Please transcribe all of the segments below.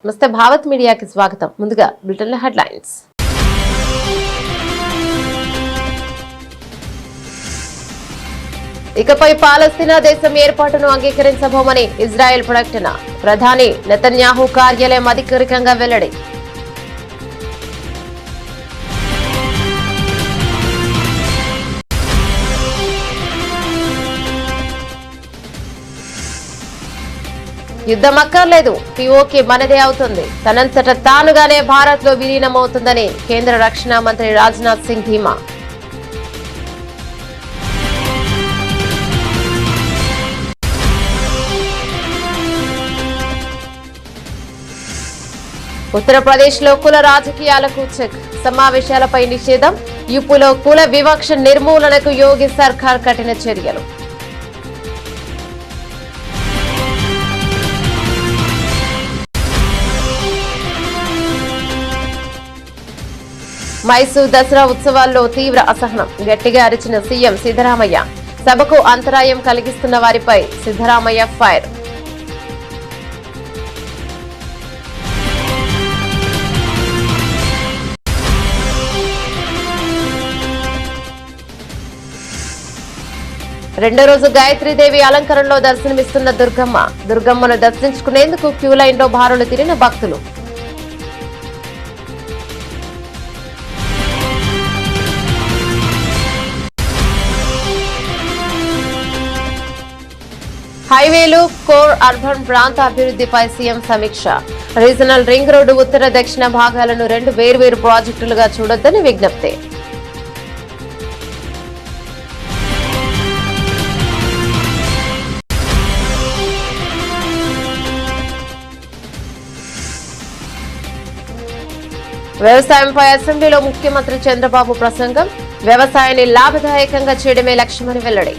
నమస్తే భారత్ మీడియాకి స్వాగతం. ముందుగా బులెటిన్ హెడ్లైన్స్. ఇకపై పాలస్తీనా దేశం ఏర్పాటును అంగీకరించబోమని ఇజ్రాయెల్ ప్రకటన. ప్రధాని నెతన్యాహు కార్యాలయం అధికారికంగా వెల్లడి. యుద్ధం అక్కర్లేదు, పీఓకే మనదే అవుతుంది, తనంతట తానుగానే భారత్ లో విలీనమవుతుందని కేంద్ర రక్షణ మంత్రి రాజ్నాథ్ సింగ్ ధీమా. ఉత్తరప్రదేశ్ లో కుల రాజకీయాలకు చెక్. సమావేశాలపై నిషేధం. యూపీలో కుల వివక్ష నిర్మూలనకు యోగి సర్కార్ కఠిన చర్యలు. మైసూర్ దసరా ఉత్సవాల్లో తీవ్ర అసహనం. గట్టిగా అరిచిన సీఎం సిద్ధరామయ్య. సభకు అంతరాయం కలిగిస్తున్న వారిపై సిద్ధరామయ్య ఫైర్. రెండో రోజు గాయత్రీదేవి అలంకరణలో దర్శనమిస్తున్న దుర్గమ్మ. దుర్గమ్మను దర్శించుకునేందుకు క్యూ లైన్ లో బారులు తిరిగిన భక్తులు. హైవేలు, కోర్ అర్బన్ ప్రాంత అభివృద్ధిపై సీఎం సమీక్ష. రీజనల్ రింగ్ రోడ్డు ఉత్తర దక్షిణ భాగాలను 2 వేర్వేరు ప్రాజెక్టులుగా చూడొద్దని విజ్ఞప్తి. వ్యవసాయంపై అసెంబ్లీలో ముఖ్యమంత్రి చంద్రబాబు ప్రసంగం. వ్యవసాయాన్ని లాభదాయకంగా చేయడమే లక్ష్యమని వెల్లడి.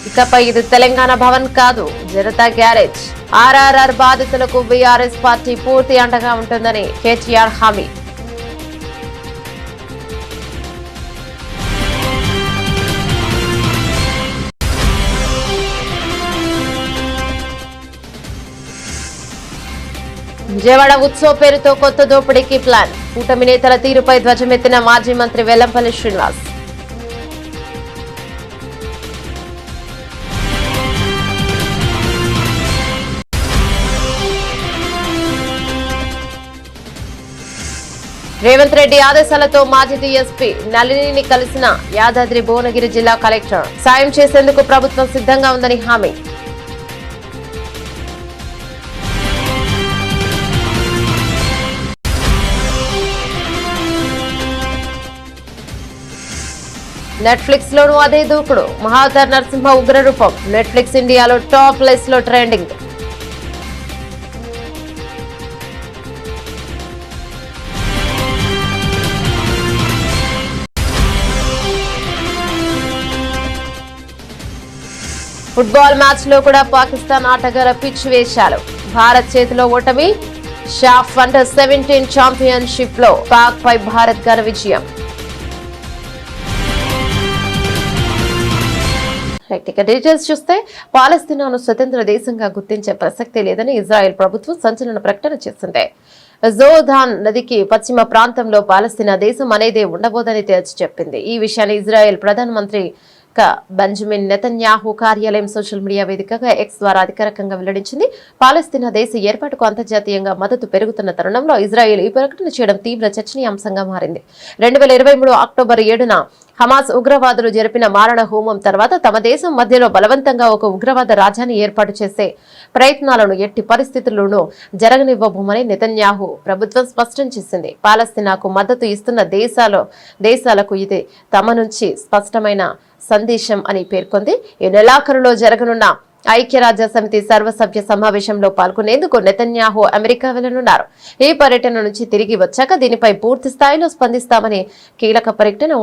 ఇకపై ఇది తెలంగాణ భవన్ కాదు, జనతా గ్యారేజ్. ఆర్ఆర్ఆర్ బాధితులకు బీఆర్ఎస్ పార్టీ పూర్తి అండగా ఉంటుందని కేటీఆర్ హామీ. విజయవాడ ఉత్సవ పేరుతో కొత్త దోపిడీకి ప్లాన్. కూటమి నేతల తీరుపై ధ్వజమెత్తిన మాజీ మంత్రి వెల్లంపల్లి శ్రీనివాస్. రేవంత్ రెడ్డి ఆదేశాలతో మాజీ డీఎస్పీ నళినిని కలిసిన యాదాద్రి భువనగిరి జిల్లా కలెక్టర్. సాయం చేసేందుకు ప్రభుత్వం సిద్ధంగా ఉందని హామీ. నెట్ఫ్లిక్స్ లోనూ అదే దూకుడు. మహావతార్ నరసింహ ఉగ్రరూపం. నెట్ఫ్లిక్స్ ఇండియాలో టాప్ లిస్ట్ లో ట్రెండింగ్. ఫుట్బాల్ మ్యాచ్ లో కూడా పాకిస్తాన్ ఆటగాళ్ల పిచ్ వేశారు. భారత్ చేతిలో ఓటమి. షాఫ్ అండర్ 17 ఛాంపియన్షిప్ లో పాక్ పై భారత్ ఘన విజయం. డీటెయిల్స్ చూస్తే పాలస్తీనాను స్వతంత్ర దేశంగా గుర్తించే ప్రసక్తే లేదని ఇజ్రాయెల్ ప్రభుత్వం సంచలన ప్రకటన చేసింది. జోర్దాన్ నదికి పశ్చిమ ప్రాంతంలో పాలస్తీనా దేశం అనేదే ఉండబోదని తేల్చి చెప్పింది. ఈ విషయాన్ని ఇజ్రాయెల్ ప్రధానమంత్రి బెంజమిన్ నెతన్యాహు కార్యాలయం సోషల్ మీడియా వేదికగా ఎక్స్ ద్వారా అధికారికంగా వెల్లడించింది. పాలస్తీనా దేశ ఏర్పాటుకు అంతర్జాతీయంగా మద్దతు పెరుగుతున్న తరుణంలో ఇజ్రాయెల్ ఈ ప్రకటన చేయడం తీవ్ర చర్చనీయాంశంగా మారింది. 2023 అక్టోబర్ 7న హమాస్ ఉగ్రవాదులు జరిపిన మారణ హోమం తర్వాత తమ దేశం మధ్యలో బలవంతంగా ఒక ఉగ్రవాద రాజ్యాన్ని ఏర్పాటు చేసే ప్రయత్నాలను ఎట్టి పరిస్థితుల్లోనూ జరగనివ్వబోమని నెతన్యాహు ప్రభుత్వం స్పష్టం చేసింది. పాలస్తీనాకు మద్దతు ఇస్తున్న దేశాలకు ఇది తమ నుంచి స్పష్టమైన సందేశం అని పేర్కొంది. ఈ నెలాఖరులో జరగనున్న ఐక్యరాజ్య సమితి సర్వసభ్య సమావేశంలో పాల్గొనేందుకు నెతన్యాహు అమెరికా వెళ్లనున్నారు. ఈ పర్యటన నుంచి తిరిగి వచ్చాక దీనిపై పూర్తి స్థాయిలో స్పందిస్తామని కీలక పర్యటన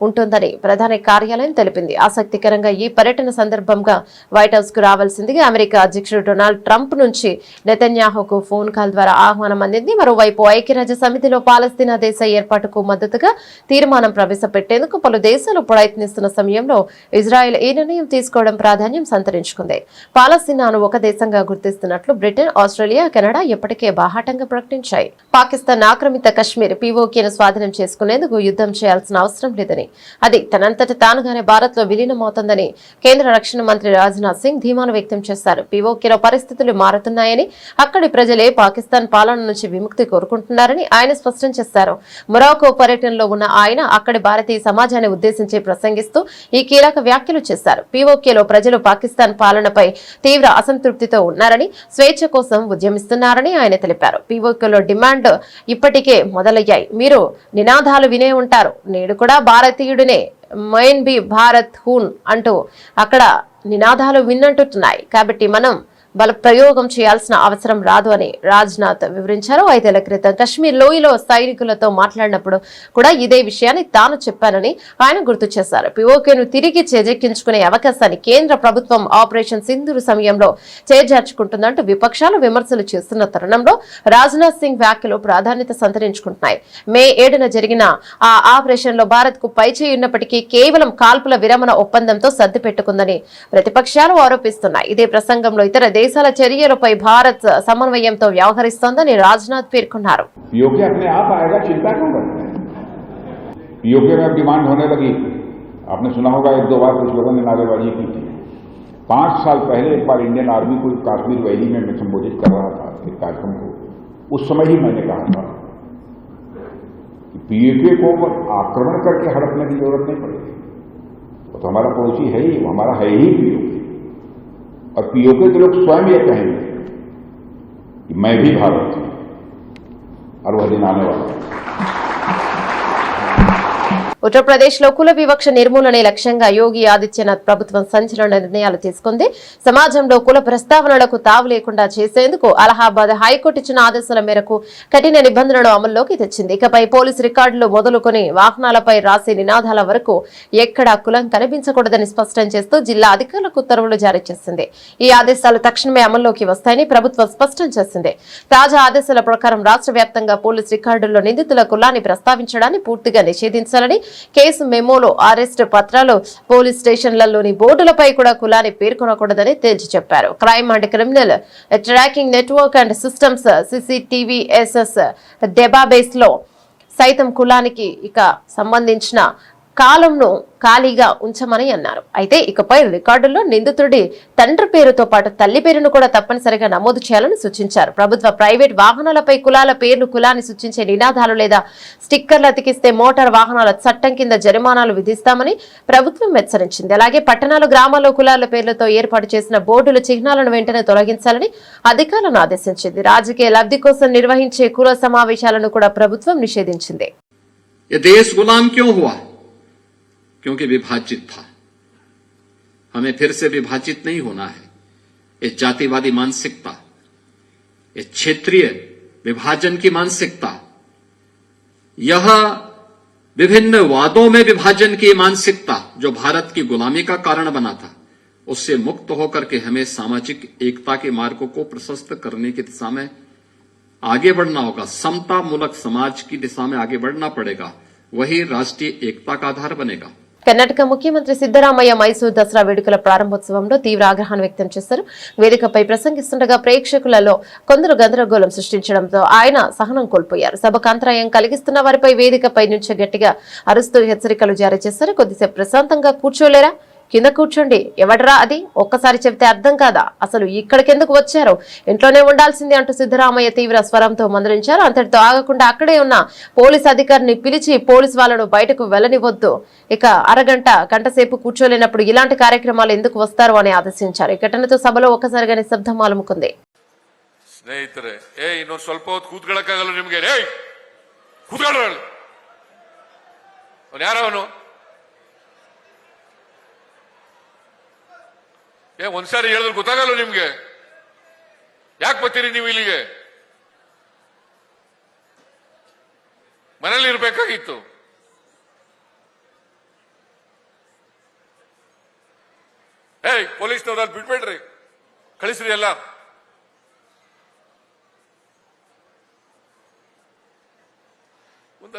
ఉంటుందని ప్రధాని కార్యాలయం తెలిపింది. ఆసక్తికరంగా ఈ పర్యటన సందర్భంగా వైట్ హౌస్ కు రావాల్సిందిగా అమెరికా అధ్యక్షుడు డొనాల్డ్ ట్రంప్ నుంచి నెతన్యాహుకు ఫోన్ కాల్ ద్వారా ఆహ్వానం అందింది. మరోవైపు ఐక్యరాజ్య సమితిలో పాలస్తీనా దేశ ఏర్పాటుకు మద్దతుగా తీర్మానం ప్రవేశపెట్టేందుకు పలు దేశాలు ప్రయత్నిస్తున్న సమయంలో ఇజ్రాయెల్ ఈ నిర్ణయం తీసుకోవడం ప్రాధాన్యం సంతరించుకుంది. పాలస్తీనాను ఒక దేశంగా గుర్తిస్తున్నట్లు బ్రిటన్, ఆస్ట్రేలియా, కెనడా ఇప్పటికే బాహాటంగా ప్రకటించాయి. పాకిస్తాన్ ఆక్రమిత కశ్మీర్ పీఓకేను స్వాధీనం చేసుకునేందుకు యుద్ధం చేయాల్సిన అవసరం లేదని, అది తనంతట తానుగానే భారత్ లో విలీనమవుతుందని కేంద్ర రక్షణ మంత్రి రాజ్నాథ్ సింగ్ ధీమాను వ్యక్తం చేశారు. పీఓకేలో పరిస్థితులు మారుతున్నాయని, అక్కడి ప్రజలే పాకిస్తాన్ పాలన నుంచి విముక్తి కోరుకుంటున్నారని ఆయన స్పష్టం చేశారు. మొరాకో పర్యటనలో ఉన్న ఆయన అక్కడి భారతీయ సమాజాన్ని ఉద్దేశించి ప్రసంగిస్తూ ఈ కీలక వ్యాఖ్యలు చేశారు. పీఓకేలో ప్రజలు పాకిస్తాన్ పాలనపై తీవ్ర అసంతృప్తితో ఉన్నారని, స్వేచ్ఛ కోసం ఉద్యమిస్తున్నారని ఆయన తెలిపారు. పీఓకేలో డిమాండ్ ఇప్పటికే మొదలయ్యాయి. మీరు నినాదాలు వినే ఉంటారు. నేడు కూడా భారతీయుడినే, మైన్ బి భారత్ హూన్ అంటూ అక్కడ నినాదాలు విన్నంటున్నాయి. కాబట్టి మనం బల ప్రయోగం చేయాల్సిన అవసరం రాదు అని రాజ్నాథ్ వివరించారు. 5 ఏళ్ల క్రితం కశ్మీర్ లోయలో సైనికులతో మాట్లాడినప్పుడు కూడా ఇదే విషయాన్ని తాను చెప్పానని ఆయన గుర్తు చేశారు. పీఓకేను తిరిగి చేజెక్కించుకునే అవకాశాన్ని కేంద్ర ప్రభుత్వం ఆపరేషన్ సింధూర్ సమయంలో చేజార్చుకుంటుందంటూ విపక్షాలు విమర్శలు చేస్తున్న తరుణంలో రాజ్నాథ్ సింగ్ వ్యాఖ్యలు ప్రాధాన్యత సంతరించుకుంటున్నాయి. మే 7న జరిగిన ఆ ఆపరేషన్ లో భారత్ కు పైచేయి ఉన్నప్పటికీ కేవలం కాల్పుల విరమణ ఒప్పందంతో సర్ది పెట్టుకుందని ప్రతిపక్షాలు ఆరోపిస్తున్నాయి. ఇదే ప్రసంగంలో ఇతర దేశాల చర్యలపై భారత్ సమన్వయంతో వ్యవహరిస్తోందని రాజ్నాథ్ పేర్కొన్నారు. पीओके अपने आप आएगा, चिंता क्यों करते हैं? पीओके में डिमांड होने लगी। आपने सुना होगा 1-2 बार कुछ लोगों ने नारेबाजी की थी। 5 साल पहले एक बार इंडियन आर्मी को कश्मीर वैली में मैं संबोधित कर रहा था एक कार्यक्रम को। उस समय ही मैंने कहा था कि पीओके को आक्रमण करके हड़पने की जरूरत नहीं पड़ेगी। वो तो हमारा पड़ोसी है ही, वो हमारा है ही पीओके। और पीओके के लोग स्वयं ये कहेंगे कि मैं भी भारत हूं, और वह दिन आने वाला है। ఉత్తరప్రదేశ్ లో కుల వివక్ష నిర్మూలనే లక్ష్యంగా యోగి ఆదిత్యనాథ్ ప్రభుత్వం సంచలన నిర్ణయాలు తీసుకుంది. సమాజంలో కుల ప్రస్తావనలకు తావు లేకుండా చేసేందుకు అలహాబాద్ హైకోర్టు ఇచ్చిన ఆదేశాల మేరకు కఠిన నిబంధనలు అమల్లోకి తెచ్చింది. ఇకపై పోలీసు రికార్డులు మొదలుకొని వాహనాలపై రాసే నినాదాల వరకు ఎక్కడా కులం కనిపించకూడదని స్పష్టం చేస్తూ జిల్లా అధికారులకు ఉత్తర్వులు జారీ చేసింది. ఈ ఆదేశాలు తక్షణమే అమల్లోకి వస్తాయని ప్రభుత్వం స్పష్టం చేసింది. తాజా ఆదేశాల ప్రకారం రాష్ట్ర వ్యాప్తంగా పోలీసు రికార్డుల్లో నిందితుల కులాన్ని ప్రస్తావించడాన్ని పూర్తిగా నిషేధించాలని, కేసు మెమోలో, అరెస్టు పత్రాలు, పోలీస్ స్టేషన్లలోని బోర్డులపై కూడా కులాన్ని పేర్కొనకూడదని తేల్చి చెప్పారు. Crime and criminal tracking network and systems CCTVSS database లో సైతం కులానికి ఇక సంబంధించిన కాలంను ఖాళీగా ఉంచమని అన్నారు. అయితే ఇకపై రికార్డుల్లో నిందితుడి తండ్రి పేరుతో పాటు తల్లి పేరును కూడా తప్పనిసరిగా నమోదు చేయాలని సూచించారు. ప్రభుత్వ, ప్రైవేట్ వాహనాలపై కులాల పేర్లు, కులాన్ని సూచించే నినాదాలు లేదా స్టిక్కర్లు అతికిస్తే మోటార్ వాహనాల చట్టం కింద జరిమానాలు విధిస్తామని ప్రభుత్వం హెచ్చరించింది. అలాగే పట్టణాలు, గ్రామాల్లో కులాల పేర్లతో ఏర్పాటు చేసిన బోర్డుల చిహ్నాలను వెంటనే తొలగించాలని అధికారులను ఆదేశించింది. రాజకీయ లబ్ధి కోసం నిర్వహించే కుల సమావేశాలను కూడా ప్రభుత్వం నిషేధించింది. क्योंकि विभाजित था। हमें फिर से विभाजित नहीं होना है। ये जातिवादी मानसिकता, ये क्षेत्रीय विभाजन की मानसिकता, यह विभिन्न वादों में विभाजन की मानसिकता जो भारत की गुलामी का कारण बना था, उससे मुक्त होकर के हमें सामाजिक एकता के मार्ग को प्रशस्त करने की दिशा में आगे बढ़ना होगा। समता मूलक समाज की दिशा में आगे बढ़ना पड़ेगा। वही राष्ट्रीय एकता का आधार बनेगा। కర్ణాటక ముఖ్యమంత్రి సిద్దరామయ్య మైసూరు దసరా వేడుకల ప్రారంభోత్సవంలో తీవ్ర ఆగ్రహాన్ని వ్యక్తం చేశారు. వేదికపై ప్రసంగిస్తుండగా ప్రేక్షకులలో కొందరు గందరగోళం సృష్టించడంతో ఆయన సహనం కోల్పోయారు. సభకు అంతరాయం కలిగిస్తున్న వారిపై వేదికపై నుంచి గట్టిగా అరుస్తూ హెచ్చరికలు జారీ చేశారు. కొద్దిసేపు ప్రశాంతంగా కూర్చోలేరా, కింద కూర్చోండి, ఎవడరా అది, ఒక్కసారి చెబితే అర్థం కాదా, అసలు ఇక్కడికెందుకు వచ్చారు, ఇంట్లోనే ఉండాల్సింది అంటూ సిద్దరామయ్య తీవ్ర స్వరంతో మందలించారు. అంతటితో ఆగకుండా అక్కడే ఉన్న పోలీస్ అధికారిని పిలిచి పోలీస్ వాళ్లను బయటకు వెళ్లనివద్దు, ఇక గంటసేపు కూర్చోలేనప్పుడు ఇలాంటి కార్యక్రమాలు ఎందుకు వస్తారు అని ఆదేశించారు. ఈ ఘటనతో సభలో ఒక్కసారిగా నిశ్శబ్దం అలుముకుంది. ಸ್ನೇಹಿತರೆ, ಇನ್ನೊಂದು ಸ್ವಲ್ಪ ಹೊತ್ತು ಕೂತ್ಕೊಳ್ಳಕ್ಕಾಗಲ್ಲ ನಿಮ್ಗೆ? ಕೂತ್ಕೊಳ್ಳ ಯಾರವನು? ಒಂದ್ಸಾರಿ ಹೇಳಿದ್ರೆ ಗೊತ್ತಾಗಲ್ಲ ನಿಮ್ಗೆ? ಯಾಕೆ ಬರ್ತೀರಿ ನೀವು ಇಲ್ಲಿಗೆ? ಮನೇಲಿ ಇರ್ಬೇಕಾಗಿತ್ತು. ಪೊಲೀಸ್ನವ್ರು ಅಲ್ಲಿ ಬಿಟ್ಬೇಡ್ರಿ, ಕಳಿಸ್ರಿ ಎಲ್ಲ. ಒಂದು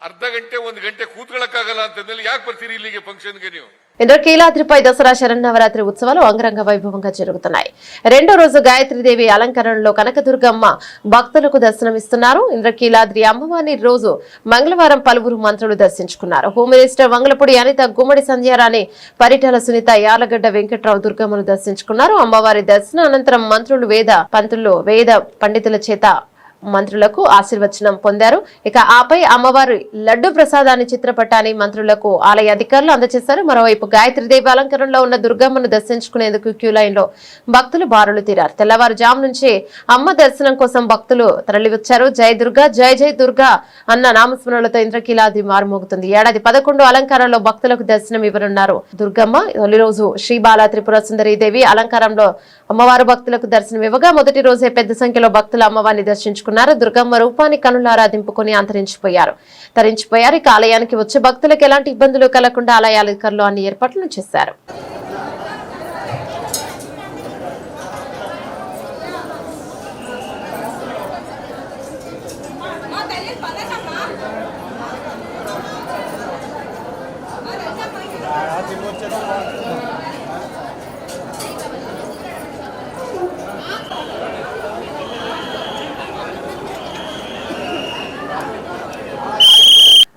ಅರ್ಧ ಗಂಟೆ 1 ಗಂಟೆ ಕೂತ್ಕೊಳ್ಳಕ್ಕಾಗಲ್ಲ ಅಂತಂದ್ರೆ ಯಾಕೆ ಬರ್ತೀರಿ ಇಲ್ಲಿಗೆ ಫಂಕ್ಷನ್ಗೆ ನೀವು? ఇంద్రకీలాద్రిపై దసరా శరన్నవరాత్రి ఉత్సవాలు అంగరంగ వైభవంగా జరుగుతున్నాయి. రెండో రోజు గాయత్రీదేవి అలంకరణలో కనకదుర్గమ్మ భక్తులకు దర్శనమిస్తున్నారు. ఇంద్రకీలాద్రి అమ్మవారిని రోజు మంగళవారం పలువురు మంత్రులు దర్శించుకున్నారు. హోమ్ మినిస్టర్ వంగలపూడి అనిత, గుమ్మడి సంధ్యారాణి, పరిటాల సునీత, యార్లగడ్డ వెంకట్రావు దుర్గమ్మను దర్శించుకున్నారు. అమ్మవారి దర్శనం అనంతరం మంత్రులు, వేద పండితుల చేత మంత్రులకు ఆశీర్వచనం పొందారు. ఇక ఆపై అమ్మవారి లడ్డు ప్రసాదాన్ని చిత్రపటాన్ని మంత్రులకు ఆలయ అధికారులు అందజేశారు. మరోవైపు గాయత్రీదేవి అలంకరణలో ఉన్న దుర్గమ్మను దర్శించుకునేందుకు క్యూ లైన్ లో భక్తులు బారులు తీరారు. తెల్లవారుజాము నుంచి అమ్మ దర్శనం కోసం భక్తులు తరలివచ్చారు. జై దుర్గా, జై జై దుర్గా అన్న నామస్మరణలతో ఇంద్రకీలాద్రి మారుమోగుతుంది. ఏడాది 11 అలంకారంలో భక్తులకు దర్శనం ఇవ్వనున్నారు దుర్గమ్మ. తొలి రోజు శ్రీబాల త్రిపుర సుందరీదేవి అలంకారంలో అమ్మవారు భక్తులకు దర్శనం ఇవ్వగా, మొదటి రోజే పెద్ద సంఖ్యలో భక్తులు అమ్మవారిని దర్శించుకున్నారు. దుర్గమ్మ రూపాన్ని కనులారా దింపుకుని తరించిపోయారు. ఇక ఆలయానికి వచ్చే భక్తులకు ఎలాంటి ఇబ్బందులు కలగకుండా ఆలయ అధికారులు అన్ని ఏర్పాట్లు చేశారు.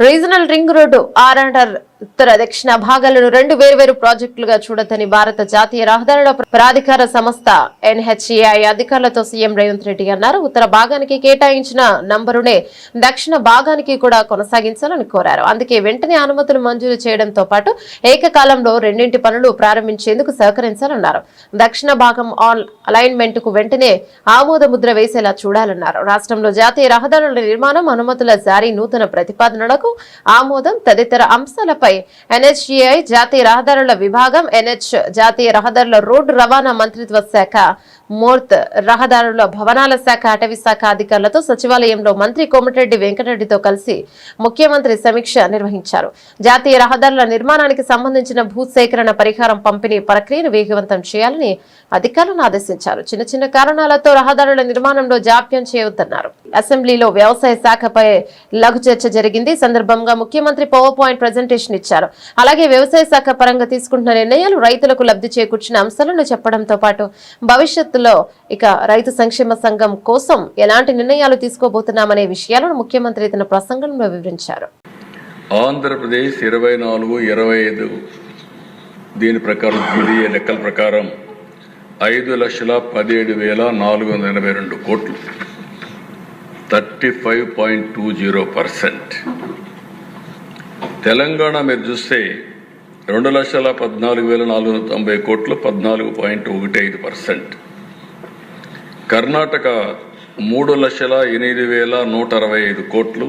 రీజనల్ రింగ్ రోడ్డు ఆర్&ఆర్ ఉత్తర దక్షిణ భాగాలను 2 వేర్వేరు ప్రాజెక్టులుగా చూడొద్దని భారత జాతీయ రహదారుల ప్రాధికార సంస్థ NHAI అధికారులతో సీఎం రేవంత్ రెడ్డి అన్నారు. ఉత్తర భాగానికి కేటాయించిన నంబరునే దక్షిణ భాగానికి కూడా కొనసాగించాలని కోరారు. అందుకే వెంటనే అనుమతులు మంజూరు చేయడంతో పాటు ఏకకాలంలో 2 పనులు ప్రారంభించేందుకు సహకరించాలన్నారు. దక్షిణ భాగం అలైన్మెంట్ కు వెంటనే ఆమోద ముద్ర వేసేలా చూడాలన్నారు. రాష్ట్రంలో జాతీయ రహదారుల నిర్మాణం, అనుమతుల జారీ, నూతన ప్రతిపాదనలకు ఆమోదం తదితర అంశాలపై NHAI జాతీయ రహదారుల విభాగం, NH జాతీయ రహదారుల రోడ్డు రవాణా మంత్రిత్వ శాఖ, మోర్త్ రహదారుల భవనాల శాఖ, అటవీ శాఖ అధికారులతో సచివాలయంలో మంత్రి కోమటిరెడ్డి వెంకటరెడ్డితో కలిసి ముఖ్యమంత్రి సమీక్ష నిర్వహించారు. జాతీయ రహదారుల నిర్మాణానికి సంబంధించిన భూసేకరణ, పరిహారం పంపిణీ ప్రక్రియను వేగవంతం చేయాలని అధికారులను ఆదేశించారు. చిన్న చిన్న కారణాలతో రహదారుల నిర్మాణంలో జాప్యం చేయవద్దన్నారు. అసెంబ్లీలో వ్యవసాయ శాఖపై లఘు చర్చ జరిగింది. సందర్భంగా ముఖ్యమంత్రి పవర్ పాయింట్ ప్రజెంటేషన్ ఇచ్చారు. అలాగే వ్యవసాయ శాఖ పరంగా తీసుకుంటున్న నిర్ణయాలు, రైతులకు లబ్ధి చేకూర్చిన అంశాలను చెప్పడంతో పాటు భవిష్యత్తులో ఇక రైతు సంక్షేమ సంఘం కోసం ఎలాంటి నిర్ణయాలు తీసుకోబోతున్నామనే విషయాలను ముఖ్యమంత్రి తన ప్రసంగంలో వివరించారు. ఆంధ్రప్రదేశ్ 24-25 దీని ప్రకారం GDA లెక్కల ప్రకారం 5,17,482 కోట్లు, 35.20%. తెలంగాణ మీరు చూస్తే 2,14,490 కోట్లు, 14.15%. కర్ణాటక 3,08,165 కోట్లు,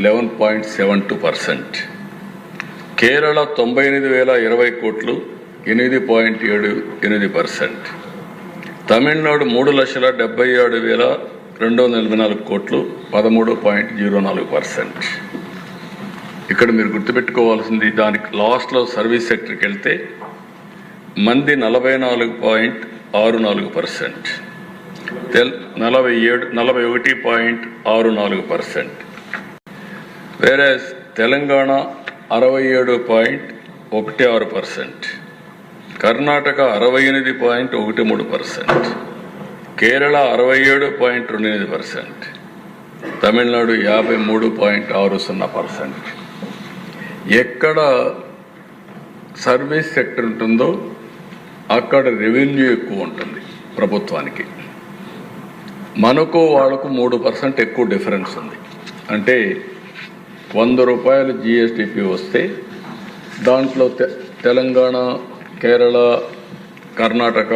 11.72%. కేరళ 98,020 కోట్లు, 8.78%. తమిళనాడు 3,77,284 కోట్లు, 13.04%. ఇక్కడ మీరు గుర్తుపెట్టుకోవాల్సింది, దానికి లాస్ట్లో సర్వీస్ సెక్టర్కి వెళ్తే మంది 44.64%, 41.64%. వేరే తెలంగాణ 67.16%, కర్ణాటక 68.13%, కేరళ 67.28%, తమిళనాడు 53.60%. ఎక్కడ సర్వీస్ సెక్టర్ ఉంటుందో అక్కడ రెవెన్యూ ఎక్కువ ఉంటుంది ప్రభుత్వానికి. మనకు వాళ్ళకు 3% ఎక్కువ డిఫరెన్స్ ఉంది. అంటే 100 రూపాయలు GSDP వస్తే దాంట్లో తెలంగాణ, కేరళ, కర్ణాటక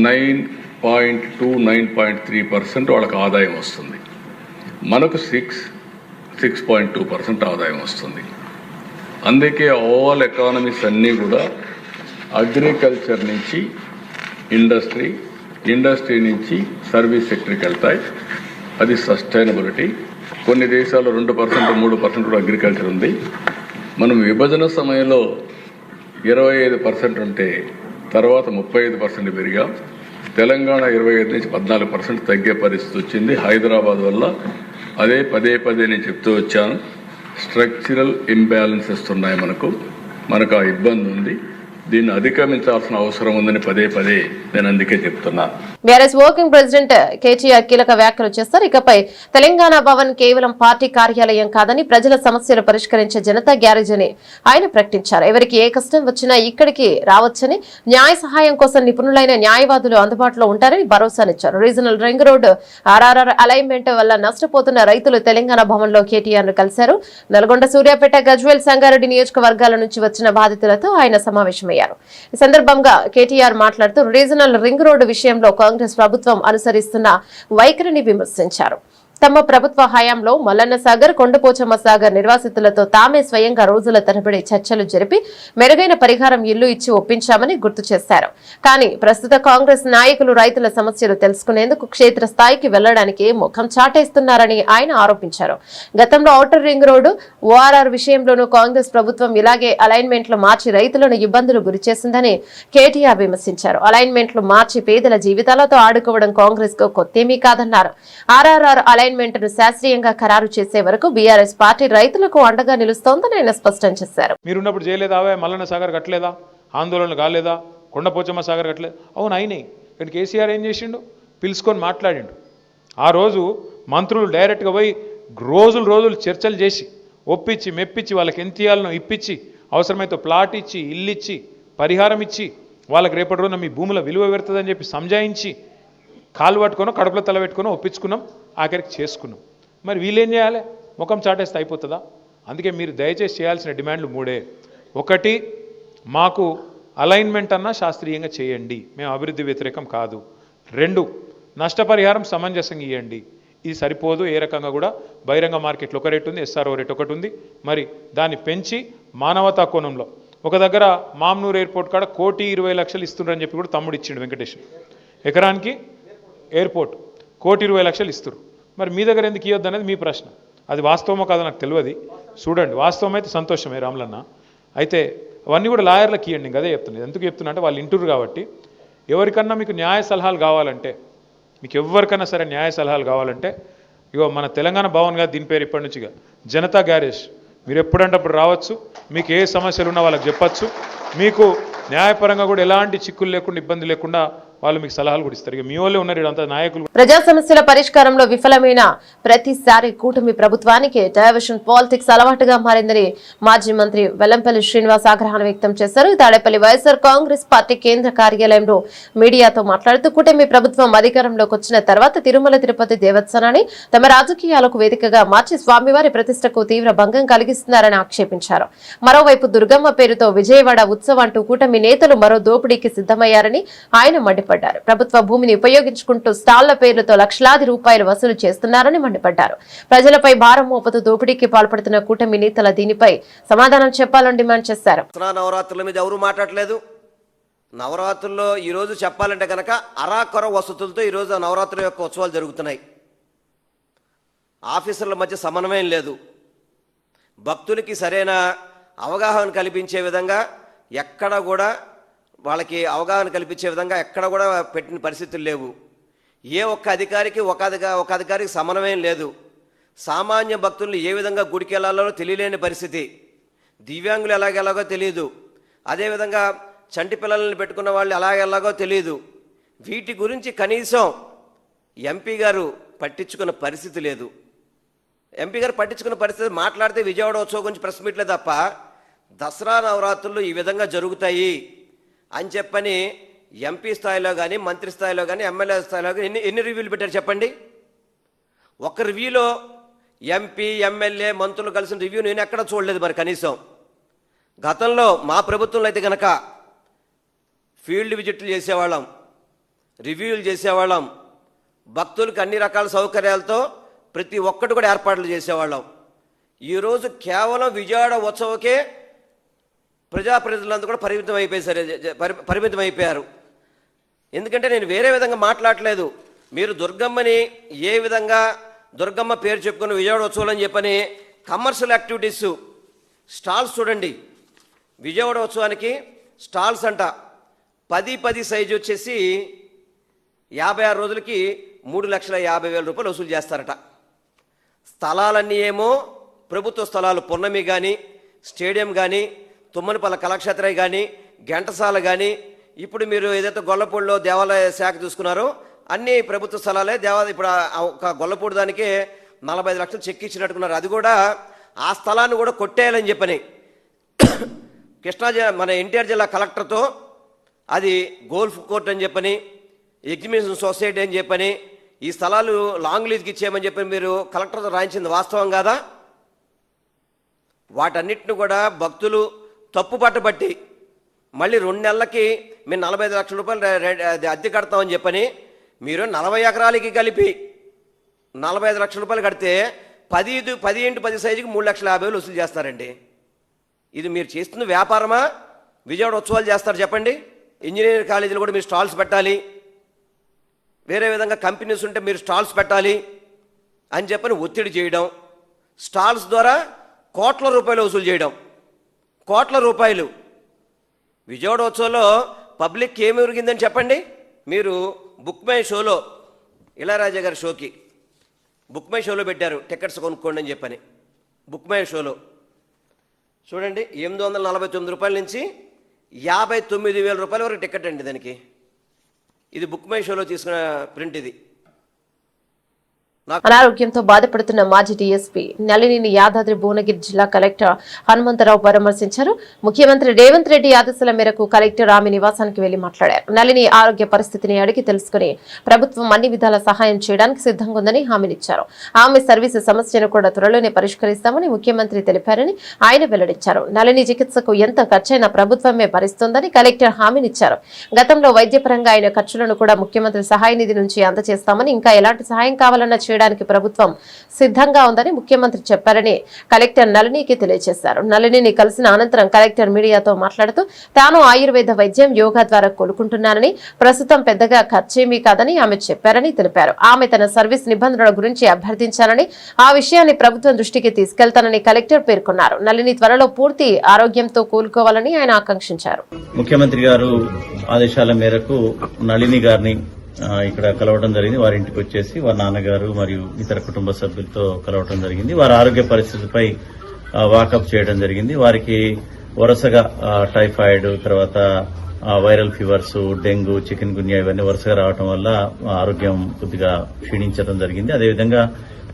9.3% వాళ్ళకి ఆదాయం వస్తుంది. మనకు 6.2% ఆదాయం వస్తుంది. అందుకే ఆల్ ఎకానమీస్ అన్నీ కూడా అగ్రికల్చర్ నుంచి ఇండస్ట్రీ నుంచి సర్వీస్ సెక్టర్కి వెళ్తాయి. అది సస్టైనబిలిటీ. కొన్ని దేశాల్లో 2%, 3% కూడా అగ్రికల్చర్ ఉంది. మనం విభజన సమయంలో 25% ఉంటే తర్వాత 35% పెరిగా. తెలంగాణ 25 నుంచి 14% తగ్గే పరిస్థితి వచ్చింది హైదరాబాద్ వల్ల. అదే పదే నేను చెప్తూ వచ్చాను, స్ట్రక్చరల్ ఇంబ్యాలెన్సెస్ ఉన్నాయి. మనకు ఆ ఇబ్బంది ఉంది. దీన్ని అధిగమించాల్సిన అవసరం ఉందని పదే నేను అందుకే చెప్తున్నాను. బీఆర్ఎస్ వర్కింగ్ ప్రెసిడెంట్ కేటీఆర్ కీలక వ్యాఖ్యలు చేస్తారు. ఇకపై తెలంగాణ భవన్ కేవలం పార్టీ కార్యాలయం కాదని ప్రజల సమస్యలు పరిష్కరించే జనతా గ్యారేజ్ అని ఆయన ప్రకటించారు. ఎవరికి ఏ కష్టం వచ్చినా ఇక్కడికి రావచ్చని, న్యాయ సహాయం కోసం నిపుణులైన న్యాయవాదులు అందుబాటులో ఉంటారని భరోసానిచ్చారు. Regional ring road RRR alignment వల్ల నష్టపోతున్న రైతులు తెలంగాణ భవన్ లో కేటీఆర్ ను కలిశారు. నల్గొండ, సూర్యాపేట, గజ్వేల్, సంగారెడ్డి నియోజకవర్గాల నుంచి వచ్చిన బాధితులతో ఆయన సమావేశమయ్యారు. ఈ సందర్భంగా కేటీఆర్ మాట్లాడుతూ రీజనల్ రింగ్ రోడ్డు విషయంలో కాంగ్రెస్ ప్రభుత్వం అనుసరిస్తున్న వైఖరిని విమర్శించారు. తమ ప్రభుత్వ హయాంలో మల్లన్న సాగర్, కొండపోచమ్మ సాగర్ నిర్వాసితులతో తామే స్వయంగా రోజుల తరబడి చర్చలు జరిపి మెరుగైన పరిహారం ఇల్లు ఇచ్చి ఒప్పించామని గుర్తు చేశారు. కానీ ప్రస్తుత కాంగ్రెస్ నాయకులు రైతుల సమస్యలు తెలుసుకునేందుకు క్షేత్ర స్థాయికి వెళ్లడానికి ముఖం చాటేస్తున్నారని ఆయన ఆరోపించారు. గతంలో ఔటర్ రింగ్ రోడ్డు, ఓఆర్ఆర్ విషయంలోనూ కాంగ్రెస్ ప్రభుత్వం ఇలాగే అలైన్మెంట్లు మార్చి రైతులను ఇబ్బందులు గురిచేసిందని కేటీఆర్ విమర్శించారు. అలైన్మెంట్లు మార్చి పేదల జీవితాలతో ఆడుకోవడం కాంగ్రెస్ కు కొత్తేమీ కాదన్నారు. ఆర్ఆర్ఆర్ అలైన్మెంట్ ను శాస్త్రీయంగా ఖరారు చేసే వరకు బీఆర్ఎస్ పార్టీ రైతులకు అండగా నిలుస్తోందని ఆయన స్పష్టం చేశారు. మీరున్నప్పుడు చేయలేదా? మల్లన్న సాగర్ కట్టలేదా? ఆందోళనలు కాలేదా? కొండపోచమ్మ సాగర్ కట్టలేదు? అవును, అయినాయి. ఇక్కడ కేసీఆర్ ఏం చేసిండు? పిలుచుకొని మాట్లాడిండు. ఆ రోజు మంత్రులు డైరెక్ట్గా పోయి రోజులు చర్చలు చేసి ఒప్పించి మెప్పించి వాళ్ళకి ఎంత ఇయ్యాలనో ఇప్పించి, అవసరమైతే ప్లాట్ ఇచ్చి, ఇల్లు ఇచ్చి, పరిహారం ఇచ్చి, వాళ్ళకి రేపటి రోజున మీ భూముల విలువ పెడుతుందని చెప్పి సంజాయించి కాలు పట్టుకొని కడుపులో తల పెట్టుకొని ఒప్పించుకున్నాం, ఆఖరికి చేసుకున్నాం. మరి వీళ్ళేం చేయాలి? ముఖం చాటేస్తే అయిపోతుందా? అందుకే మీరు దయచేసి చేయాల్సిన డిమాండ్లు 3. 1, మాకు అలైన్మెంట్ అన్నా శాస్త్రీయంగా చేయండి, మేము అభివృద్ధి వ్యతిరేకం కాదు. 2, నష్టపరిహారం సమంజసంగా ఇవ్వండి. ఇది సరిపోదు. ఏ రకంగా కూడా బహిరంగ మార్కెట్లో ఒక రేటు ఉంది, ఎస్ఆర్ఓ రేట్ ఒకటి ఉంది. మరి దాన్ని పెంచి మానవతా కోణంలో ఒక దగ్గర మామ్నూర్ ఎయిర్పోర్ట్ కాడ 1,20,00,000 ఇస్తుండ్రని చెప్పి కూడా తమ్ముడు ఇచ్చిండు వెంకటేష్. ఎకరానికి ఎయిర్పోర్ట్ 1,20,00,000 ఇస్తారు. మరి మీ దగ్గర ఎందుకు ఇవ్వద్దు అనేది మీ ప్రశ్న. అది వాస్తవమో కాదో నాకు తెలియదు. చూడండి, వాస్తవం అయితే సంతోషమే రాములన్న. అయితే అవన్నీ కూడా లాయర్లకు ఇవ్వండి. ఇంకా అదే చెప్తున్నాను. ఎందుకు చెప్తున్నా అంటే వాళ్ళు ఇంటూరు కాబట్టి. ఎవరికన్నా మీకు న్యాయ సలహాలు కావాలంటే, మీకు ఎవరికైనా సరే న్యాయ సలహాలు కావాలంటే, ఇగో మన తెలంగాణ భవన్ గారు, దీని పేరు ఇప్పటి నుంచిగా జనతా గ్యారేజ్. మీరు ఎప్పుడంటే అప్పుడు రావచ్చు, మీకు ఏ సమస్యలు ఉన్నా వాళ్ళకి చెప్పచ్చు. మీకు న్యాయపరంగా కూడా ఎలాంటి చిక్కులు లేకుండా, ఇబ్బంది లేకుండా వాళ్ళు మీకు సలహాలు కూడా ఇస్తారు. ఇక మీ వాళ్ళే ఉన్నారు అంతా నాయకులు. ప్రజా సమస్యల పరిష్కారంలో విఫలమైన ప్రతిసారి కూటమి ప్రభుత్వానికి డైవర్షన్ పాలిటిక్స్ అలవాటుగా మారిందని మాజీ మంత్రి వెల్లంపల్లి శ్రీనివాస్ ఆగ్రహాన్ని వ్యక్తం చేశారు. తాడేపల్లి వైఎస్ఆర్ కాంగ్రెస్ పార్టీ కేంద్ర కార్యాలయంలో మీడియాతో మాట్లాడుతూ కూటమి ప్రభుత్వం అధికారంలోకి వచ్చిన తర్వాత తిరుమల తిరుపతి దేవస్థానాన్ని తమ రాజకీయాలకు వేదికగా మార్చి స్వామివారి ప్రతిష్టకు తీవ్ర భంగం కలిగిస్తున్నారని ఆక్షేపించారు. మరోవైపు దుర్గమ్మ పేరుతో విజయవాడ ఉత్సవం అంటూ కూటమి నేతలు మరో దోపిడీకి సిద్ధమయ్యారని ఆయన మండిపడ్డారు. ప్రభుత్వ భూమిని ఉపయోగించుకుంటూ స్టాళ్ల పేర్లతో లక్షలాది రూపాయలు వసూలు చేస్తున్నారని మండిపడ్డారు. ప్రజలపై భారం మోపుతూ దోపిడీకి పాల్పడుతున్న కూటమి నేతల దీనిపై సమాధానం చెప్పాలని డిమాండ్ చేశారు. నవరాత్రుల మీద ఎవరు మాట్లాడలేదు. నవరాత్రుల్లో ఈ రోజు చెప్పాలంటే కనుక అరాకొర వసతులతో ఈ రోజు నవరాత్రుల యొక్క ఉత్సవాలు జరుగుతున్నాయి. ఆఫీసర్ల మధ్య సమన్వయం లేదు. భక్తులకి సరైన అవగాహన కల్పించే విధంగా ఎక్కడ కూడా వాళ్ళకి అవగాహన కల్పించే విధంగా ఎక్కడ కూడా పెట్టిన పరిస్థితులు లేవు. ఏ ఒక్క అధికారికి ఒక అధికారికి సమన్వయం లేదు. సామాన్య భక్తులను ఏ విధంగా గుడికి వెళ్ళాలో తెలియలేని పరిస్థితి. దివ్యాంగులు ఎలాగో తెలియదు. అదేవిధంగా చంటి పిల్లలను పెట్టుకున్న వాళ్ళు ఎలాగో తెలియదు. వీటి గురించి కనీసం ఎంపీ గారు పట్టించుకున్న పరిస్థితి లేదు. ఎంపీ గారు పట్టించుకున్న పరిస్థితి మాట్లాడితే విజయవాడ ఉత్సవం గురించి ప్రెస్ మీట్లే తప్ప దసరా నవరాత్రులు ఈ విధంగా జరుగుతాయి అని చెప్పని ఎంపీ స్థాయిలో కానీ, మంత్రి స్థాయిలో కానీ, ఎమ్మెల్యే స్థాయిలో కానీ ఎన్ని రివ్యూలు పెట్టారు చెప్పండి? ఒక రివ్యూలో ఎంపీ, ఎమ్మెల్యే, మంత్రులు కలిసిన రివ్యూ నేను ఎక్కడ చూడలేదు. మరి కనీసం గతంలో మా ప్రభుత్వంలో అయితే కనుక ఫీల్డ్ విజిట్లు చేసేవాళ్ళం, రివ్యూలు చేసేవాళ్ళం, భక్తులకు అన్ని రకాల సౌకర్యాలతో ప్రతి ఒక్కటి కూడా ఏర్పాట్లు చేసేవాళ్ళం. ఈరోజు కేవలం విజయవాడ ఉత్సవకే ప్రజాప్రతినిధులందరూ కూడా పరిమితం అయిపోయారు. ఎందుకంటే నేను వేరే విధంగా మాట్లాడలేదు. మీరు దుర్గమ్మని ఏ విధంగా దుర్గమ్మ పేరు చెప్పుకుని విజయవాడ ఉత్సవాలు అని చెప్పని కమర్షియల్ యాక్టివిటీస్ స్టాల్స్ చూడండి. విజయవాడ ఉత్సవానికి స్టాల్స్ అంట 10 సైజు వచ్చేసి 56 రోజులకి 3,50,000 రూపాయలు వసూలు చేస్తారట. స్థలాలన్నీ ఏమో ప్రభుత్వ స్థలాలు, పున్నమి కానీ, స్టేడియం కానీ, తుమ్మనపల్ల కళాక్షేత్రయ్య కానీ, ఘంటసాల కానీ, ఇప్పుడు మీరు ఏదైతే గొల్లపూడిలో దేవాలయ శాఖ చూసుకున్నారో అన్ని ప్రభుత్వ స్థలాలే. ఇప్పుడు ఒక గొల్లపూడి దానికే 45 లక్షలు చెక్ ఇచ్చినట్టుకున్నారు. అది కూడా ఆ స్థలాన్ని కూడా కొట్టేయాలని చెప్పని కృష్ణా జిల్లా మన ఎన్టీఆర్ జిల్లా కలెక్టర్తో అది గోల్ఫ్ కోర్ట్ అని చెప్పని, ఎగ్జిబిషన్ సొసైటీ అని చెప్పని, ఈ స్థలాలు లాంగ్ లీజ్కి ఇచ్చేయమని చెప్పి మీరు కలెక్టర్తో రాయించింది వాస్తవం కాదా? వాటన్నిటిని కూడా భక్తులు తప్పుపట్టబట్టి మళ్ళీ 2 నెలలకి మేము 45 లక్షల రూపాయలు అద్దె కడతామని చెప్పని మీరు 40 ఎకరాలకి కలిపి 45 లక్షల రూపాయలు కడితే 10 సైజుకి 3,50,000 వసూలు చేస్తారండి. ఇది మీరు చేస్తున్న వ్యాపారమా? విజయవాడ ఉత్సవాలు చేస్తారు చెప్పండి. ఇంజనీరింగ్ కాలేజీలు కూడా మీరు స్టాల్స్ పెట్టాలి, వేరే విధంగా కంపెనీస్ ఉంటే మీరు స్టాల్స్ పెట్టాలి అని చెప్పని ఒత్తిడి చేయడం, స్టాల్స్ ద్వారా కోట్ల రూపాయలు వసూలు చేయడం. కోట్ల రూపాయలు విజయవాడ ఉత్సవంలో పబ్లిక్ ఏమి ఉరిగిందని చెప్పండి. మీరు బుక్ మై షోలో ఇళయరాజా గారి షోకి బుక్ మై షోలో పెట్టారు టికెట్స్ కొనుక్కోండి అని చెప్పని. బుక్ మై షోలో చూడండి 849 రూపాయల నుంచి 59,000 రూపాయల వరకు టికెట్ అండి దానికి. ఇది బుక్ మై షోలో తీసుకున్న ప్రింట్. ఇది అనారోగ్యంతో బాధపడుతున్న మాజీ డీఎస్పీ నళినిని యాదాద్రి భువనగిరి జిల్లా కలెక్టర్ హనుమంతరావు పరామర్శించారు. ముఖ్యమంత్రి రేవంత్ రెడ్డి ఆదేశాల మేరకు కలెక్టర్ ఆమె నివాసానికి వెళ్లి మాట్లాడారు. నళిని ఆరోగ్య పరిస్థితిని అడిగి తెలుసుకుని ప్రభుత్వం అన్ని విధాల సహాయం చేయడానికి సిద్ధంగా ఉందని హామీనిచ్చారు. ఆమె సర్వీసు సమస్యను కూడా త్వరలోనే పరిష్కరిస్తామని ముఖ్యమంత్రి తెలిపారని ఆయన వెల్లడించారు. నళిని చికిత్సకు ఎంత ఖర్చైనా ప్రభుత్వమే భరిస్తోందని కలెక్టర్ హామీనిచ్చారు. గతంలో వైద్యపరంగా అయిన ఖర్చులను కూడా ముఖ్యమంత్రి సహాయ నిధి నుంచి అందజేస్తామని, ఇంకా ఎలాంటి సహాయం కావాలన్న చేయడానికి ప్రభుత్వం సిద్ధంగా ఉందని ముఖ్యమంత్రి చెప్పారని కలెక్టర్ నళినికి తెలియజేశారు. నళినిని కలిసిన అనంతరం కలెక్టర్ మీడియాతో మాట్లాడుతూ తాను ఆయుర్వేద వైద్యం, యోగా ద్వారా కోలుకుంటున్నానని, ప్రస్తుతం పెద్దగా ఖర్చేమీ కాదని ఆమె చెప్పారని తెలిపారు. ఆమె తన సర్వీస్ నిబంధనల గురించి అభ్యర్థించారని, ఆ విషయాన్ని ప్రభుత్వం దృష్టికి తీసుకెళ్తానని కలెక్టర్ పేర్కొన్నారు. నళిని త్వరలో పూర్తి ఆరోగ్యంతో కోలుకోవాలని ఆయన ఆకాంక్షించారు. ముఖ్యమంత్రి గారు ఆదేశాల మేరకు నళిని గారిని ఇక్కడ కలవడం జరిగింది. వారి ఇంటికి వచ్చేసి వారి నాన్నగారు మరియు ఇతర కుటుంబ సభ్యులతో కలవడం జరిగింది. వారి ఆరోగ్య పరిస్థితిపై వాకప్ చేయడం జరిగింది. వారికి వరుసగా టైఫాయిడ్, తర్వాత వైరల్ ఫీవర్స్, డెంగ్యూ, చికెన్ గున్యా ఇవన్నీ వరుసగా రావడం వల్ల ఆరోగ్యం కొద్దిగా క్షీణించడం జరిగింది. అదేవిధంగా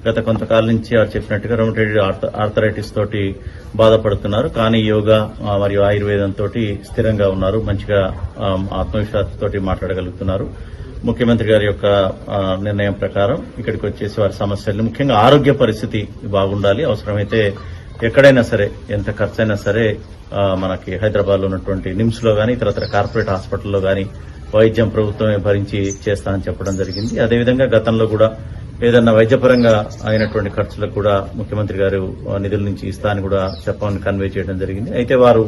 గత కొంతకాలం నుంచి వారు చెప్పినట్టుగా రొమటైడ్ ఆర్థరైటిస్ తోటి బాధపడుతున్నారు. కానీ యోగా మరియు ఆయుర్వేదం తోటి స్థిరంగా ఉన్నారు. మంచిగా ఆత్మవిశ్వాసంతో మాట్లాడగలుగుతున్నారు. ముఖ్యమంత్రి గారి యొక్క నిర్ణయం ప్రకారం ఇక్కడికి వచ్చేసి వారి సమస్యలు, ముఖ్యంగా ఆరోగ్య పరిస్థితి బాగుండాలి. అవసరమైతే ఎక్కడైనా సరే, ఎంత ఖర్చైనా సరే మనకి హైదరాబాద్ లో ఉన్నటువంటి నిమ్స్ లో గానీ, ఇతర కార్పొరేట్ హాస్పిటల్లో గానీ వైద్యం ప్రభుత్వమే భరించి చేస్తానని చెప్పడం జరిగింది. అదేవిధంగా గతంలో కూడా ఏదన్నా వైద్యపరంగా అయినటువంటి ఖర్చులకు కూడా ముఖ్యమంత్రి గారు నిధుల నుంచి ఇస్తానని కూడా చెప్పమని కన్వే చేయడం జరిగింది. అయితే వారు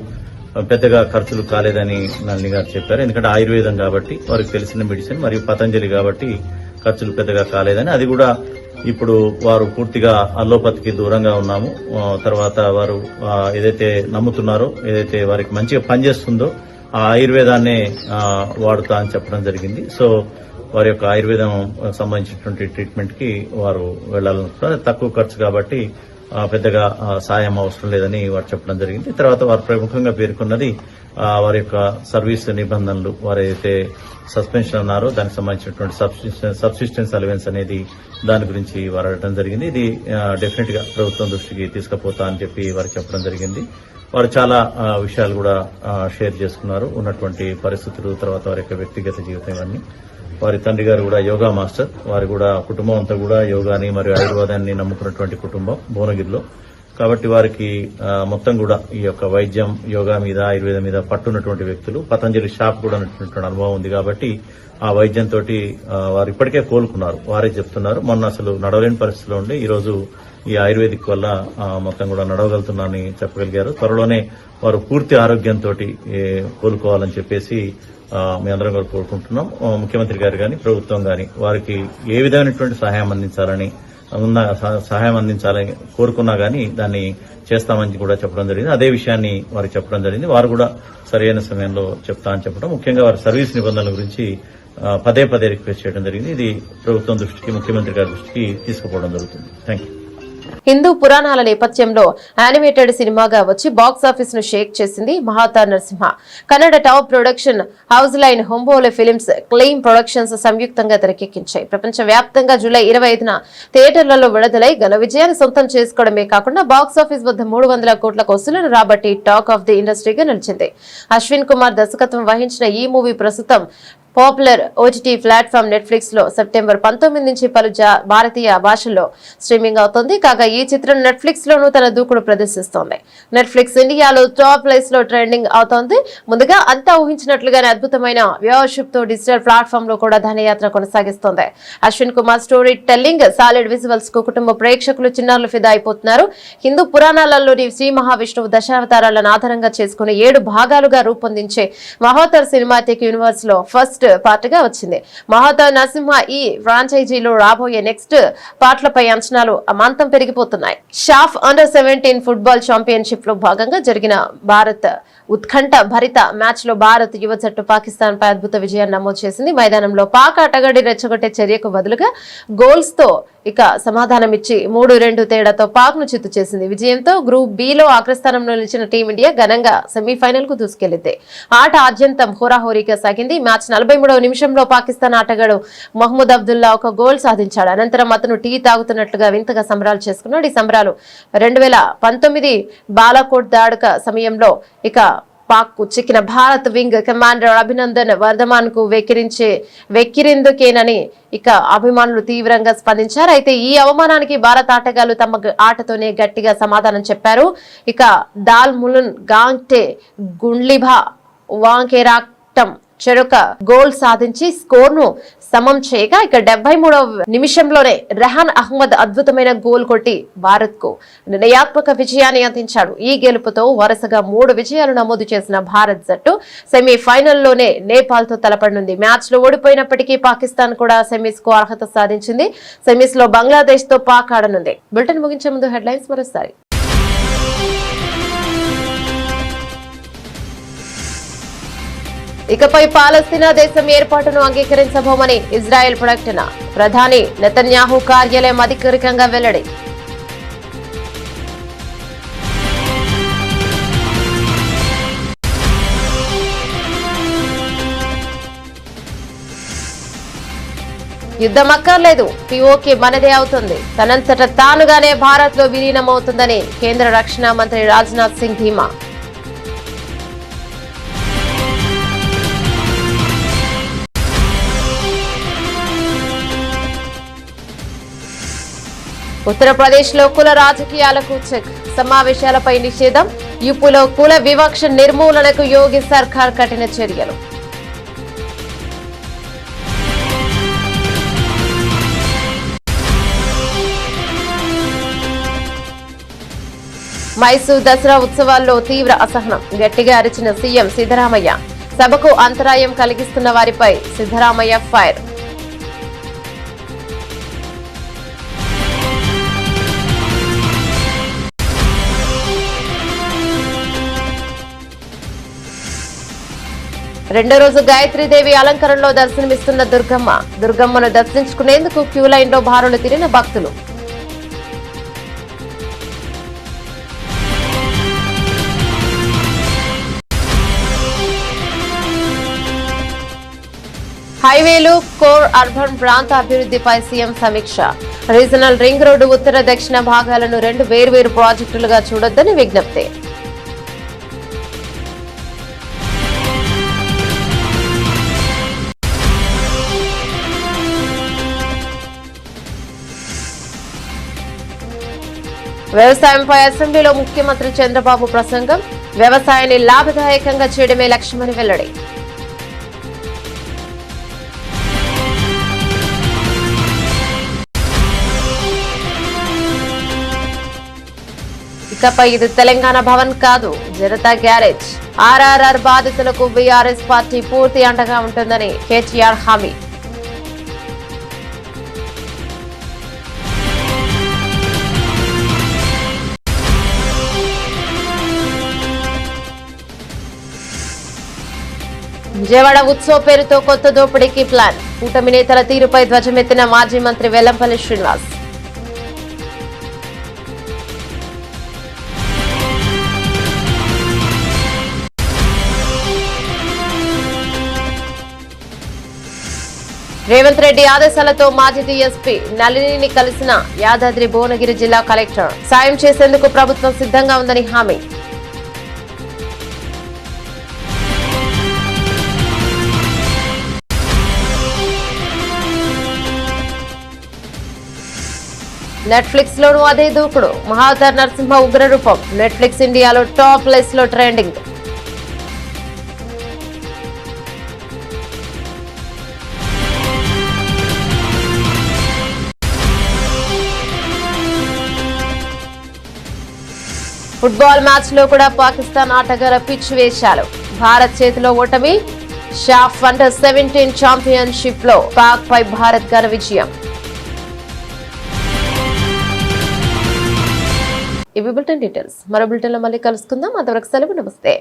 పెద్దగా ఖర్చులు కాలేదని నళిని గారు చెప్పారు. ఎందుకంటే ఆయుర్వేదం కాబట్టి, వారికి తెలిసిన మెడిసిన్, మరియు పతంజలి కాబట్టి ఖర్చులు పెద్దగా కాలేదని, అది కూడా ఇప్పుడు వారు పూర్తిగా అల్లోపతికి దూరంగా ఉన్నాము. తర్వాత వారు ఏదైతే నమ్ముతున్నారో, ఏదైతే వారికి మంచిగా పనిచేస్తుందో ఆ ఆయుర్వేదాన్నే వాడుతా అని చెప్పడం జరిగింది. సో వారి యొక్క ఆయుర్వేదం సంబంధించినటువంటి ట్రీట్మెంట్ కి వారు వెళ్లాలనుకుంటున్నారు. తక్కువ ఖర్చు కాబట్టి పెద్దగా సాయం అవసరం లేదని వారు చెప్పడం జరిగింది. తర్వాత వారు ప్రముఖంగా పేర్కొన్నది వారి యొక్క సర్వీస్ నిబంధనలు, వారు ఏదైతే సస్పెన్షన్ అన్నారో దానికి సంబంధించినటువంటి సబ్సిస్టెన్స్ అలవెన్స్ అనేది, దాని గురించి వారు అడగడం జరిగింది. ఇది డెఫినెట్ గా ప్రభుత్వం దృష్టికి తీసుకుపోతా అని చెప్పి వారు చెప్పడం జరిగింది. వారు చాలా విషయాలు కూడా షేర్ చేసుకున్నారు, ఉన్నటువంటి పరిస్థితులు, తర్వాత వారి యొక్క వ్యక్తిగత జీవితం ఇవన్నీ. వారి తండ్రి గారు కూడా యోగా మాస్టర్, వారు కూడా కుటుంబం అంతా కూడా యోగాని మరియు ఆయుర్వేదాన్ని నమ్ముకున్నటువంటి కుటుంబం భువనగిరిలో. కాబట్టి వారికి మొత్తం కూడా ఈ యొక్క వైద్యం, యోగా మీద, ఆయుర్వేదం మీద పట్టున్నటువంటి వ్యక్తులు. పతంజలి షాప్ కూడా ఉన్నటువంటి అనుభవం ఉంది కాబట్టి ఆ వైద్యంతో వారు ఇప్పటికే కోలుకున్నారు. వారే చెప్తున్నారు, మొన్న అసలు నడవలేని పరిస్థితిలో ఉండి ఈరోజు ఈ ఆయుర్వేదిక్ వల్ల మొత్తం కూడా నడవగలుగుతున్నారని చెప్పగలిగారు. త్వరలోనే వారు పూర్తి ఆరోగ్యంతో కోలుకోవాలని చెప్పేసి మీ అందరం కూడా కోరుకుంటున్నాం. ముఖ్యమంత్రి గారు కానీ, ప్రభుత్వం కానీ వారికి ఏ విధమైనటువంటి సహాయం అందించాలని కోరుకున్నా గానీ దాన్ని చేస్తామని కూడా చెప్పడం జరిగింది. అదే విషయాన్ని వారికి చెప్పడం జరిగింది. వారు కూడా సరైన సమయంలో చెప్తా అని చెప్పడం, ముఖ్యంగా వారి సర్వీస్ నిబంధనల గురించి పదే రిక్వెస్ట్ చేయడం జరిగింది. ఇది ప్రభుత్వం దృష్టికి, ముఖ్యమంత్రి గారి దృష్టికి తీసుకుపోవడం జరుగుతుంది. Thank you. హిందూ పురాణాల నేపథ్యంలో యానిమేటెడ్ సినిమాగా వచ్చి బాక్సాఫీస్ ను షేక్ చేసింది మహాతా Narasimha. Kannada top production house line Hombale films, Kleem productions సంయుక్తంగా తెరకెక్కించాయి. ప్రపంచవ్యాప్తంగా జూలై 25న థియేటర్లలో విడుదలై ఘన విజయాన్ని సొంతం చేసుకోవడమే కాకుండా బాక్సాఫీస్ వద్ద 300 కోట్ల వసూళ్లను రాబట్టి టాక్ ఆఫ్ ది ఇండస్ట్రీగా నిలిచింది. అశ్విన్ కుమార్ దర్శకత్వం వహించిన ఈ మూవీ ప్రస్తుతం పాపులర్ ఓటీటీ ప్లాట్ఫామ్ నెట్ఫ్లిక్స్ లో సెప్టెంబర్ 19 నుంచి పలు భారతీయ భాషల్లో స్ట్రీమింగ్ అవుతుంది. కాగా ఈ చిత్రం నెట్ఫ్లిక్స్ లోనూ తన దూకుడు ప్రదర్శిస్తోంది. నెట్ఫ్లిక్స్ ఇండియాలో టాప్ ప్లేస్ లో ట్రెండింగ్ అవుతోంది. ముందుగా అంతా ఊహించినట్లుగానే అద్భుతమైన వ్యూవర్షిప్ తో డిజిటల్ ప్లాట్ఫామ్ లో కూడా ధనయాత్ర కొనసాగిస్తోంది. Ashwin Kumar story telling, solid visuals కు కుటుంబ ప్రేక్షకులు చిన్నారులు ఫిదా అయిపోతున్నారు. హిందూ పురాణాలలోని శ్రీ మహావిష్ణువు దశావతారాలను ఆధారంగా చేసుకుని 7 భాగాలుగా రూపొందించే మహోత్తర్ సినిమాటిక్ యూనివర్స్ లో ఫస్ట్ పార్ట్ గా వచ్చింది. మహాతా నరసింహ ఈ ఫ్రాంచైజీలో రాబోయే నెక్స్ట్ పార్ట్లపై అంచనాలు అమాంతం పెరిగిపోతున్నాయి. షాఫ్ అండర్ 17 ఫుట్బాల్ ఛాంపియన్షిప్ లో భాగంగా జరిగిన భారత్ ఉత్కంఠ భరిత మ్యాచ్ లో భారత్ యువ జట్టు పాకిస్తాన్ పై అద్భుత విజయాన్ని నమోదు చేసింది. మైదానంలో పాక్ ఆటగాడి రెచ్చగొట్టే చర్యకు బదులుగా గోల్స్ తో ఇక సమాధానమిచ్చి 3-2 తేడాతో పాక్ ను చిత్తు చేసింది. విజయంతో గ్రూప్ బి లో అగ్రస్థానంలో నిలిచిన టీమిండియా ఘనంగా సెమీఫైనల్ కు దూసుకెళ్లింది. ఆట ఆద్యంతం హోరాహోరీగా సాగింది. మ్యాచ్ 43వ నిమిషంలో పాకిస్తాన్ ఆటగాడు మహ్మూద్ అబ్దుల్లా ఒక గోల్ సాధించాడు. అనంతరం అతను టీ తాగుతున్నట్లుగా వింతగా సంబరాలు చేసుకున్నాడు. ఈ సంబరాలు 2019 బాలాకోట్ దాడుక సమయంలో ఇక పాక్ కు చిక్కిన భారత్ వింగ్ కమాండర్ అభినందన్ వర్ధమాన్ కు వెక్కిరిందుకేనని ఇక అభిమానులు తీవ్రంగా స్పందించారు. అయితే ఈ అవమానానికి భారత ఆటగాళ్లు తమ ఆటతోనే గట్టిగా సమాధానం చెప్పారు. ఇక దాల్ ములున్ గాంగ్టే గుండ్లిభా వాంకేరాక్టం చెరొక గోల్ సాధించి స్కోర్ ను సమం చేయగా ఇక 73వ నిమిషంలోనే రెహాన్ అహ్మద్ అద్భుతమైన గోల్ కొట్టి భారత్ కు నిర్ణయాత్మక విజయాన్ని అందించాడు. ఈ గెలుపుతో వరుసగా 3 విజయాలు నమోదు చేసిన భారత్ జట్టు సెమీఫైనల్లోనే నేపాల్ తో తలపడనుంది. మ్యాచ్ లో ఓడిపోయినప్పటికీ పాకిస్తాన్ కూడా సెమీస్ కు అర్హత సాధించింది. సెమీస్ లో బంగ్లాదేశ్ తో పాక్ ఆడనుంది. బులెటిన్ ముగించే ముందు హెడ్లైన్స్ మరోసారి. ఇకపై పాలస్తీనా దేశం ఏర్పాటును అంగీకరించబోమని ఇజ్రాయెల్ ప్రకటన. ప్రధాని నెతన్యాహు కార్యాలయం అధికారికంగా వెల్లడి. యుద్ధం అక్కర్లేదు, పీఓకే మనదే అవుతుంది. తనంతట తానుగానే భారత్ లో విలీనమవుతుందని కేంద్ర రక్షణ మంత్రి రాజ్నాథ్ సింగ్ ధీమా. ఉత్తరప్రదేశ్ లో కుల రాజకీయాలకు చెక్. సమావేశాలపై నిషేధం. యూపీలో కుల వివక్ష నిర్మూలనకు యోగి సర్కార్ కఠిన చర్యలు. మైసూర్ దసరా ఉత్సవాల్లో తీవ్ర అసహనం. గట్టిగా అరిచిన సీఎం సిద్ధరామయ్య. సభకు అంతరాయం కలిగిస్తున్న వారిపై సిద్ధరామయ్య ఫైర్. రెండో రోజు గాయత్రీదేవి అలంకరణలో దర్శనమిస్తున్న దుర్గమ్మ. దుర్గమ్మను దర్శించుకునేందుకు క్యూ లైన్ లో బారులు తిరిగిన భక్తులు. హైవేలు, కోర్ అర్బన్ ప్రాంత అభివృద్ధిపై సీఎం సమీక్ష. రీజనల్ రింగ్ రోడ్డు ఉత్తర దక్షిణ భాగాలను 2 వేర్వేరు ప్రాజెక్టులుగా చూడొద్దని విజ్ఞప్తి. వ్యవసాయంపై అసెంబ్లీలో ముఖ్యమంత్రి చంద్రబాబు ప్రసంగం. వ్యవసాయాన్ని లాభదాయకంగా చేయడమే లక్ష్యమని వెల్లడి. ఇకపై ఇది తెలంగాణ భవన్ కాదు, జనతా గ్యారేజ్. ఆర్ఆర్ఆర్ బాధితులకు బీఆర్ఎస్ పార్టీ పూర్తి అండగా ఉంటుందని కేటీఆర్ హామీ. విజయవాడ ఉత్సవ్ పేరుతో కొత్త దోపిడీకి ప్లాన్. కూటమి నేతల తీరుపై ధ్వజమెత్తిన మాజీ మంత్రి వెల్లంపల్లి శ్రీనివాస్. రేవంత్ రెడ్డి ఆదేశాలతో మాజీ డీఎస్పీ నళినిని కలిసిన యాదాద్రి భువనగిరి జిల్లా కలెక్టర్. సాయం చేసేందుకు ప్రభుత్వం సిద్ధంగా ఉందని హామీ. నెట్ఫ్లిక్స్ లోనూ అదే దూకుడు. మహావతార్ నరసింహ ఉగ్రరూపం. నెట్ఫ్లిక్స్ ఇండియాలో టాప్ లిస్ట్ లో ట్రెండింగ్. ఫుట్బాల్ మ్యాచ్ లో కూడా పాకిస్తాన్ ఆటగాళ్ల పిచ్ వేశాలు. భారత్ చేతిలో ఓటమి. షాఫ్ అండర్-17 ఛాంపియన్షిప్ లో పాక్ పై భారత్ ఘన విజయం. ఇవి బులెటిన్ డీటెయిల్స్. మరో బులెటిన్ లో మళ్ళీ కలుసుకుందాం. అంతవరకు సెలవు. నమస్తే.